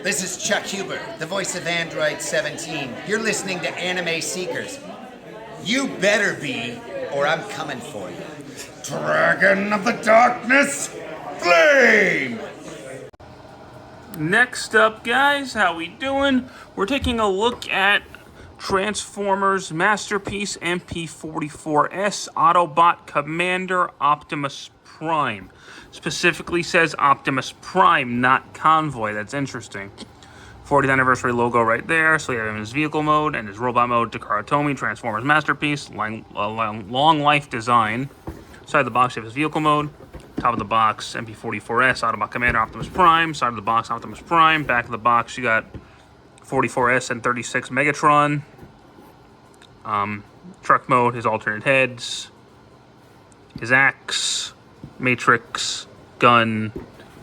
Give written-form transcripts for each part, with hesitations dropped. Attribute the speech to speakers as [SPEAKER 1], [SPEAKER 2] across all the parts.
[SPEAKER 1] This is Chuck Huber, the voice of Android 17. You're listening to Anime Seekers. You better be, or I'm coming for you. Dragon of the Darkness, Flame!
[SPEAKER 2] Next up, guys, how we doing? We're taking a look at Transformers Masterpiece MP-44S Autobot Commander Optimus Prime. Specifically says Optimus Prime, not Convoy. That's interesting. 40th anniversary logo right there. So we have him in his vehicle mode and his robot mode. Takara Tomy, Transformers Masterpiece, long life design. Side of the box, you have his vehicle mode. Top of the box, MP-44S, Autobot Commander Optimus Prime. Side of the box, Optimus Prime. Back of the box, you got 44S and 36 Megatron. Truck mode, his alternate heads. His axe, matrix, gun.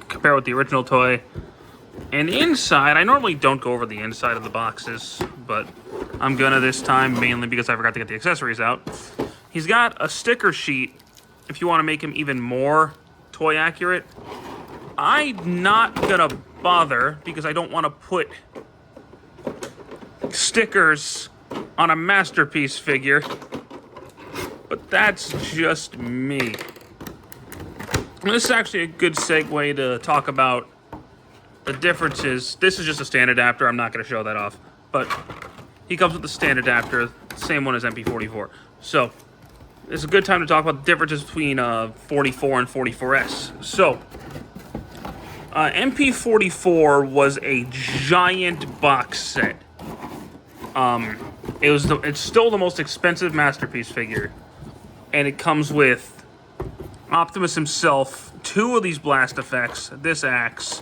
[SPEAKER 2] Compare with the original toy. And inside, I normally don't go over the inside of the boxes, but I'm gonna this time, mainly because I forgot to get the accessories out. He's got a sticker sheet if you want to make him even more toy accurate. I'm not gonna bother because I don't want to put stickers on a Masterpiece figure, but that's just me. This is actually a good segue to talk about the differences. This is just a stand adapter. I'm not going to show that off, but he comes with the stand adapter, same one as MP-44. So it's a good time to talk about the differences between 44 and 44S. So MP-44 was a giant box set. It's still the most expensive Masterpiece figure, and it comes with Optimus himself, 2 of these blast effects, this axe,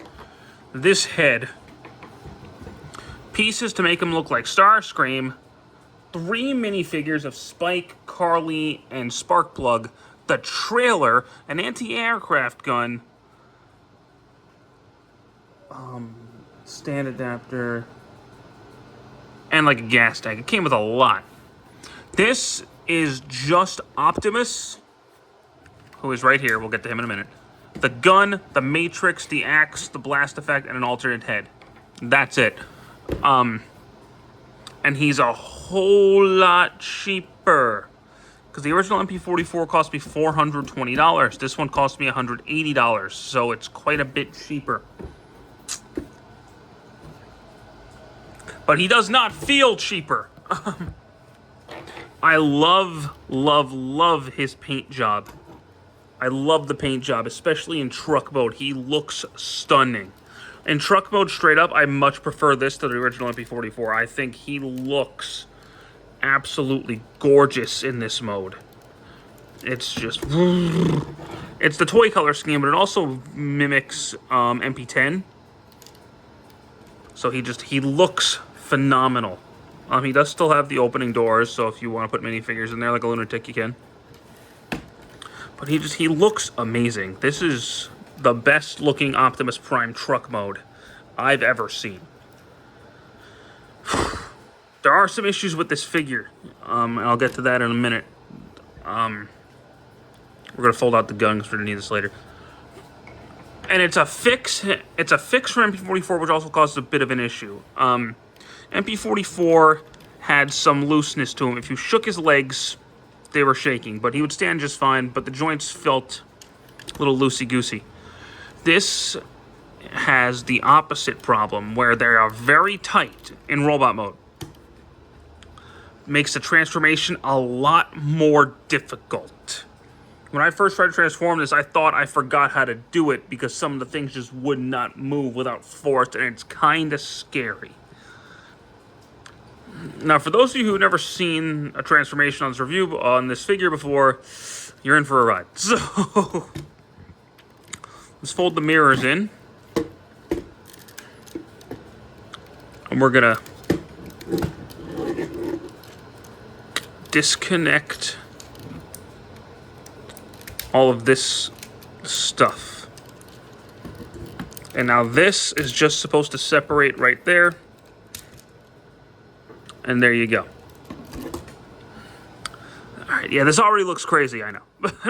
[SPEAKER 2] this head, pieces to make him look like Starscream, 3 minifigures of Spike, Carly, and Sparkplug, the trailer, an anti-aircraft gun, stand adapter, and like a gas tank. It came with a lot. This is just Optimus, who is right here. We'll get to him in a minute. The gun, the matrix, the axe, the blast effect, and an alternate head. That's it. And he's a whole lot cheaper. Because the original MP-44 cost me $420. This one cost me $180. So it's quite a bit cheaper. But he does not feel cheaper. I love his paint job. I love the paint job, especially in truck mode. He looks stunning. In truck mode, straight up, I much prefer this to the original MP-44. I think he looks absolutely gorgeous in this mode. It's just... It's the toy color scheme, but it also mimics MP-10. So he looks phenomenal. He does still have the opening doors, so if you want to put minifigures in there like a lunatic, you can. But he looks amazing. This is the best looking Optimus Prime truck mode I've ever seen. There are some issues with this figure. And I'll get to that in a minute. We're gonna fold out the gun because we're gonna need this later. And it's a fix. It's a fix for MP-44, which also causes a bit of an issue. MP-44 had some looseness to him. If you shook his legs, they were shaking, but he would stand just fine, but the joints felt a little loosey-goosey. This has the opposite problem, where they are very tight in robot mode. Makes the transformation a lot more difficult. When I first tried to transform this, I thought I forgot how to do it because some of the things just would not move without force, and it's kind of scary. Now, for those of you who've never seen a transformation on this review on this figure before, you're in for a ride. So, let's fold the mirrors in. And we're gonna disconnect all of this stuff. And now this is just supposed to separate right there. And there you go. All right, yeah, this already looks crazy, I know.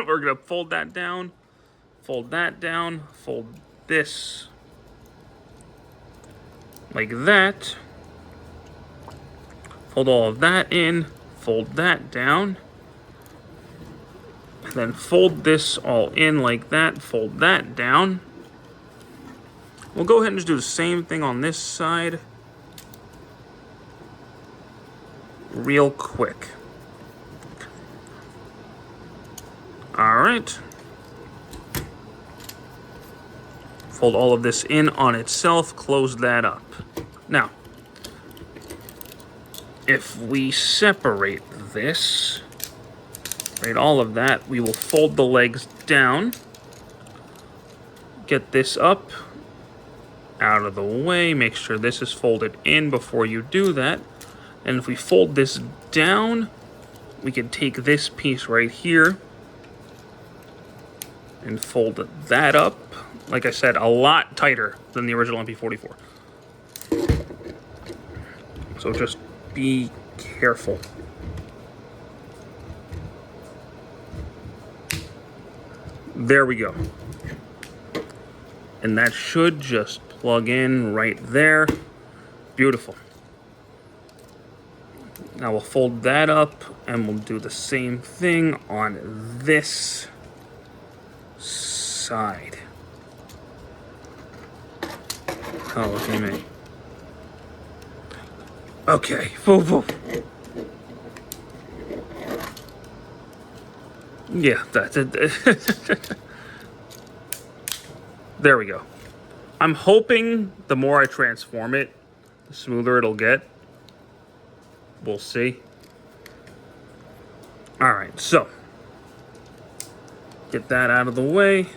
[SPEAKER 2] We're gonna fold that down, fold this, like that. Fold all of that in, fold that down. And then fold this all in like that, fold that down. We'll go ahead and just do the same thing on this side. Real quick. Alright. Fold all of this in on itself, close that up. Now, if we separate this, right, all of that, we will fold the legs down, get this up, out of the way, make sure this is folded in before you do that. And if we fold this down, we can take this piece right here and fold that up. Like I said, a lot tighter than the original MP-44. So just be careful. There we go. And that should just plug in right there. Beautiful. Now we'll fold that up and we'll do the same thing on this side. Oh, look at me. Okay. Whoa. Yeah, that's it. There we go. I'm hoping the more I transform it, the smoother it'll get. We'll see. Alright, so. Get that out of the way.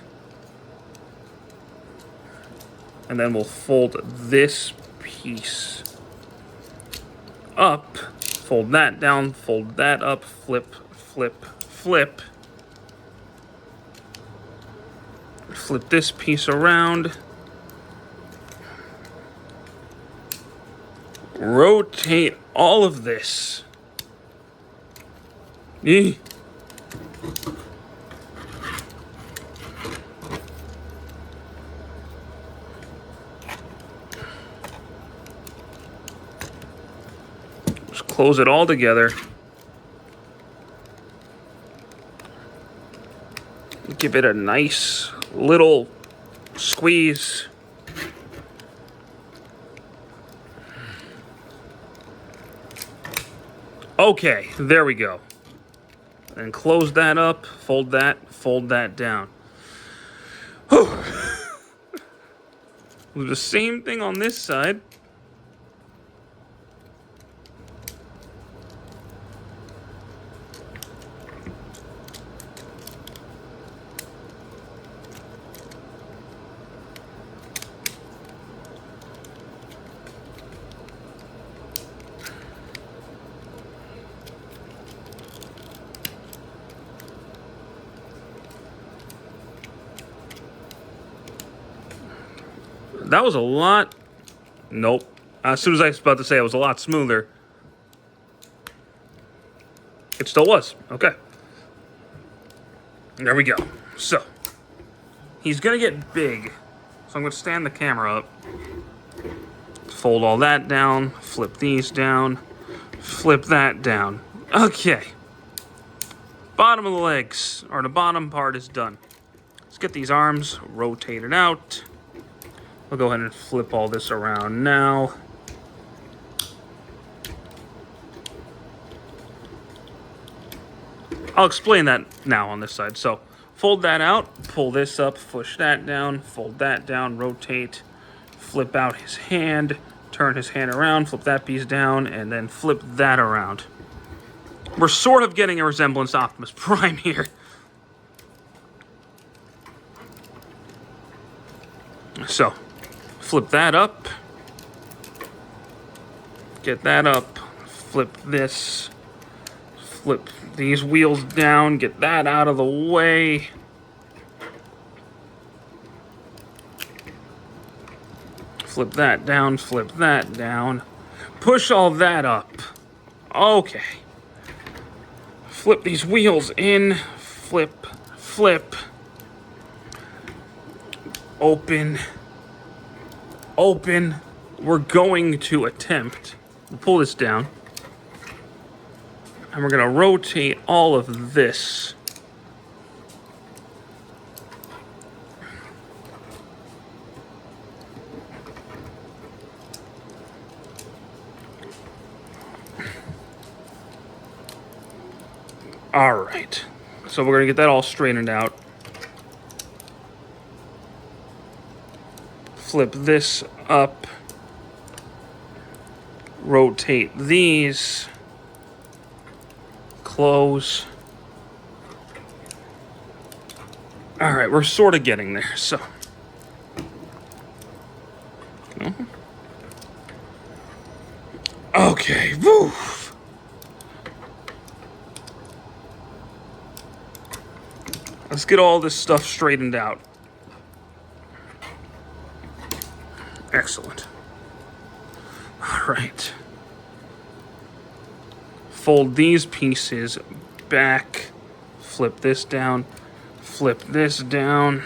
[SPEAKER 2] And then we'll fold this piece up. Fold that down, fold that up, flip, flip, flip. Flip this piece around. Rotate all of this. Eeh. Just close it all together. Give it a nice little squeeze. Okay, there we go. And close that up, fold that down. Whew. We'll do the same thing on this side. That was a lot. Nope. As soon as I was about to say it was a lot smoother, it still was. Okay. There we go. So, he's going to get big. So I'm going to stand the camera up. Fold all that down. Flip these down. Flip that down. Okay. Bottom of the legs, or the bottom part is done. Let's get these arms rotated out. We'll go ahead and flip all this around now. I'll explain that now on this side. So, fold that out, pull this up, push that down, fold that down, rotate, flip out his hand, turn his hand around, flip that piece down, and then flip that around. We're sort of getting a resemblance to Optimus Prime here. So, flip that up, get that up, flip this, flip these wheels down, get that out of the way. Flip that down, push all that up. Okay. Flip these wheels in, flip, flip, open, open, we're going to attempt, we'll pull this down, and we're going to rotate all of this. All right, so we're gonna get that all straightened out. Flip this up. Rotate these. Close. All right, we're sort of getting there, so. Okay, woo. Let's get all this stuff straightened out. Excellent. All right. Fold these pieces back. Flip this down. Flip this down.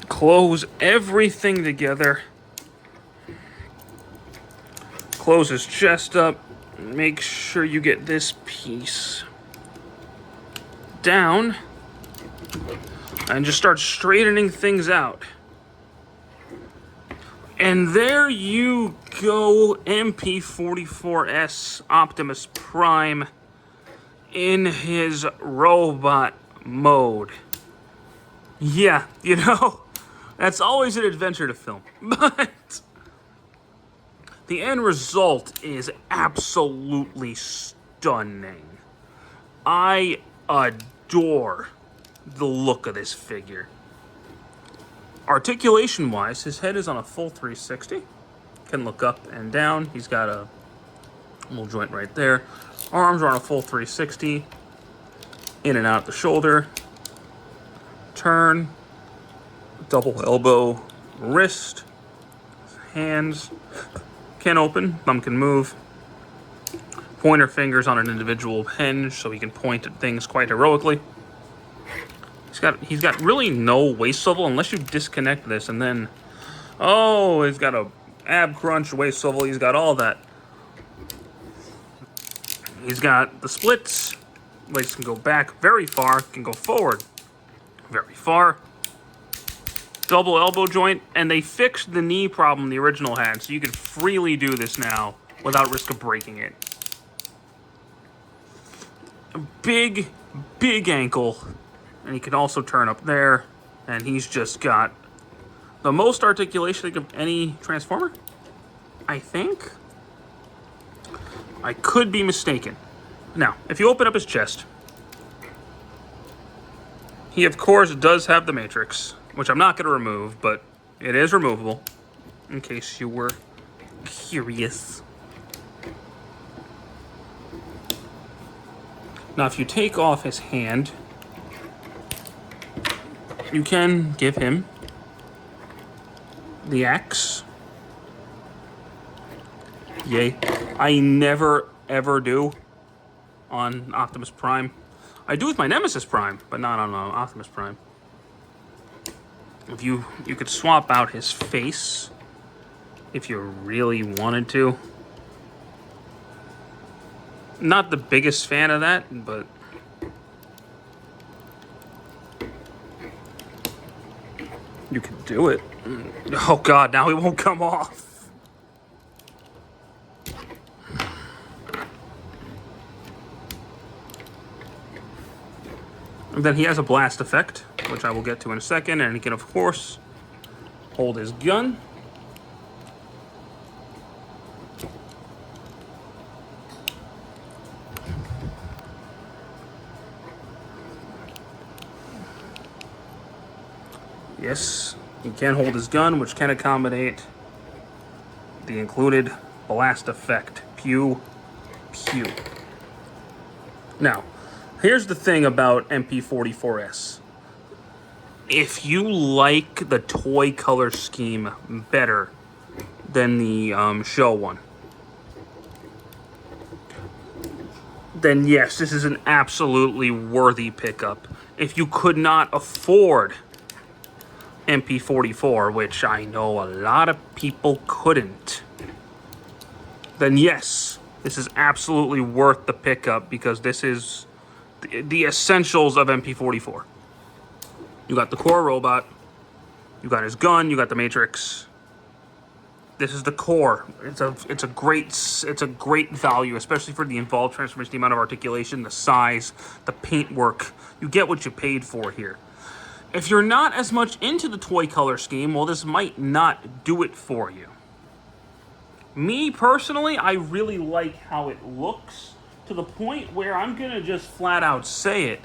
[SPEAKER 2] Close everything together. Close his chest up. Make sure you get this piece down. And just start straightening things out. And there you go, MP-44S Optimus Prime in his robot mode. Yeah, you know, that's always an adventure to film. But the end result is absolutely stunning. I adore the look of this figure. Articulation-wise, his head is on a full 360. Can look up and down. He's got a little joint right there. Arms are on a full 360. In and out the shoulder. Turn. Double elbow. Wrist. Hands. Can open. Thumb can move. Pointer fingers on an individual hinge so he can point at things quite heroically. He's got really no waist swivel unless you disconnect this and then, oh, he's got a ab crunch, waist swivel, he's got all that. He's got the splits, legs can go back very far, can go forward very far. Double elbow joint, and they fixed the knee problem the original had, so you can freely do this now without risk of breaking it. A big, big ankle. And he can also turn up there. And he's just got the most articulation of any Transformer, I think. I could be mistaken. Now, if you open up his chest, he of course does have the Matrix, which I'm not going to remove, but it is removable, in case you were curious. Now, if you take off his hand, you can give him the axe. Yay. I never, ever do on Optimus Prime. I do with my Nemesis Prime, but not on Optimus Prime. If you could swap out his face if you really wanted to. Not the biggest fan of that, but you can do it. Oh god, now it won't come off. And then he has a blast effect, which I will get to in a second, and he can of course hold his gun. Yes, he can hold his gun, which can accommodate the included blast effect. Pew, pew. Now, Here's the thing about MP-44S. If you like the toy color scheme better than the show one, then yes, this is an absolutely worthy pickup. If you could not afford MP-44, which I know a lot of people couldn't, then yes, this is absolutely worth the pickup because this is the essentials of MP-44. You got the core robot, you got his gun, you got the Matrix. This is the core. It's a great value, especially for the involved transformation, the amount of articulation, the size, the paintwork. You get what you paid for here. If you're not as much into the toy color scheme, well, this might not do it for you. Me personally, I really like how it looks to the point where I'm gonna just flat out say it.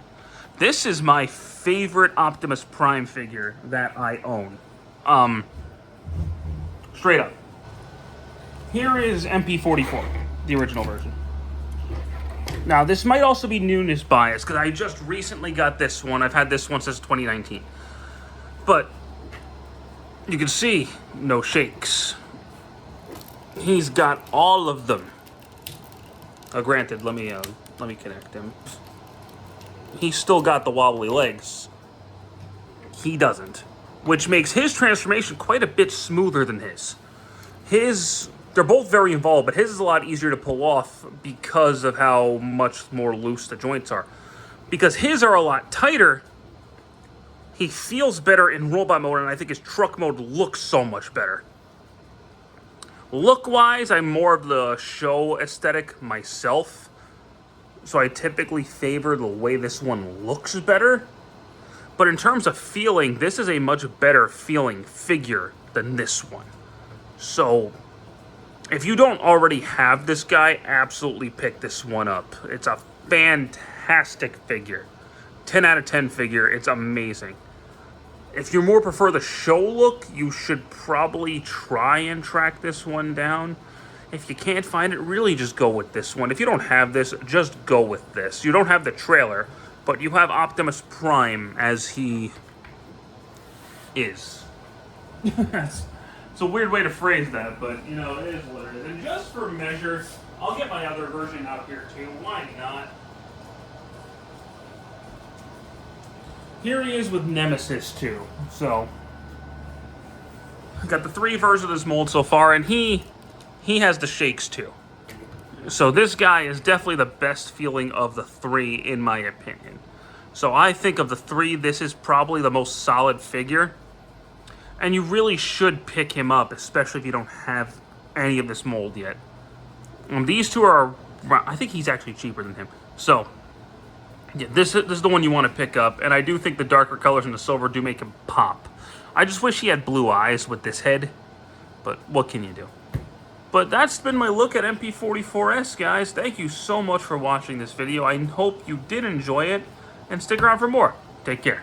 [SPEAKER 2] This is my favorite Optimus Prime figure that I own. Straight up. Here is MP-44, the original version. Now, this might also be newness bias, because I just recently got this one. I've had this one since 2019. But, you can see, no shakes. He's got all of them. Granted, let me connect him. He's still got the wobbly legs. He doesn't. Which makes his transformation quite a bit smoother than his. They're both very involved, but his is a lot easier to pull off because of how much more loose the joints are. Because his are a lot tighter, he feels better in robot mode, and I think his truck mode looks so much better. Look-wise, I'm more of the show aesthetic myself, so I typically favor the way this one looks better. But in terms of feeling, this is a much better feeling figure than this one. So, if you don't already have this guy, absolutely pick this one up. It's a fantastic figure. 10 out of 10 figure. It's amazing. If you more prefer the show look, you should probably try and track this one down. If you can't find it, really just go with this one. If you don't have this, just go with this. You don't have the trailer, but you have Optimus Prime as he is. It's a weird way to phrase that, but, you know, it is what it is. And just for measure, I'll get my other version out here, too. Why not? Here he is with Nemesis, too. So, I've got the 3 versions of this mold so far, and he has the shakes, too. So this guy is definitely the best feeling of the 3, in my opinion. So I think of the 3, this is probably the most solid figure. And you really should pick him up, especially if you don't have any of this mold yet. These 2 are, I think he's actually cheaper than him. So, yeah, this is the one you want to pick up. And I do think the darker colors and the silver do make him pop. I just wish he had blue eyes with this head. But what can you do? But that's been my look at MP-44S, guys. Thank you so much for watching this video. I hope you did enjoy it. And stick around for more. Take care.